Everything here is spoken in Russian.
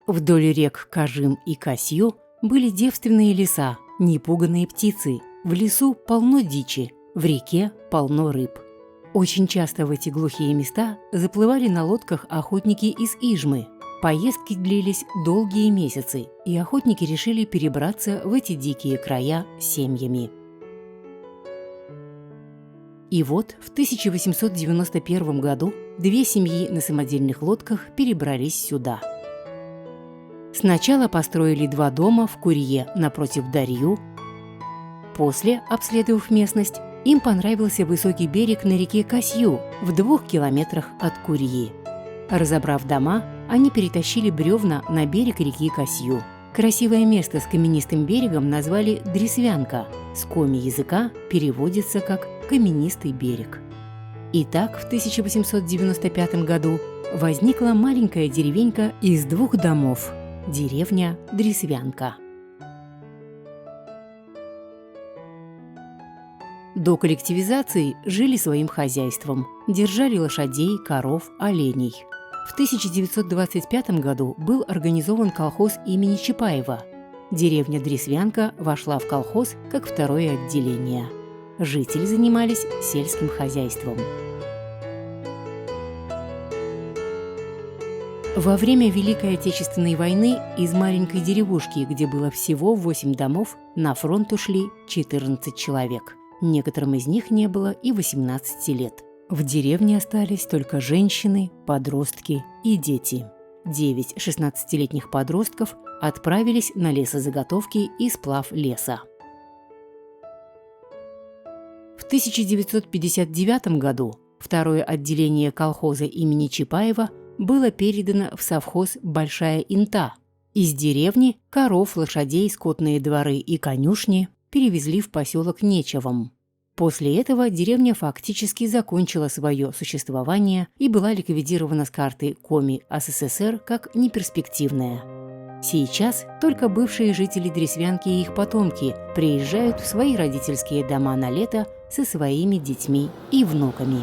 Вдоль рек Кажим и Касью были девственные леса, непуганные птицы, в лесу полно дичи, в реке полно рыб. Очень часто в эти глухие места заплывали на лодках охотники из Ижмы. Поездки длились долгие месяцы, и охотники решили перебраться в эти дикие края семьями. И вот в 1891 году две семьи на самодельных лодках перебрались сюда. Сначала построили 2 дома в Курье напротив Дарью. После, обследовав местность, им понравился высокий берег на реке Касью в 2 километрах от Курьи. Разобрав дома, они перетащили бревна на берег реки Касью. Красивое место с каменистым берегом назвали Дресвянка. С коми языка переводится как «каменистый берег». Итак, в 1895 году возникла маленькая деревенька из 2 домов – деревня Дресвянка. До коллективизации жили своим хозяйством, держали лошадей, коров, оленей. В 1925 году был организован колхоз имени Чапаева. Деревня Дресвянка вошла в колхоз как 2-е отделение. Жители занимались сельским хозяйством. Во время Великой Отечественной войны из маленькой деревушки, где было всего 8 домов, на фронт ушли 14 человек. Некоторым из них не было и 18 лет. В деревне остались только женщины, подростки и дети. 9 16-летних подростков отправились на лесозаготовки и сплав леса. В 1959 году 2-е отделение колхоза имени Чапаева было передано в совхоз «Большая Инта». Из деревни коров, лошадей, скотные дворы и конюшни перевезли в поселок Нечевом. После этого деревня фактически закончила свое существование и была ликвидирована с карты Коми СССР как неперспективная. Сейчас только бывшие жители Дресвянки и их потомки приезжают в свои родительские дома на лето со своими детьми и внуками.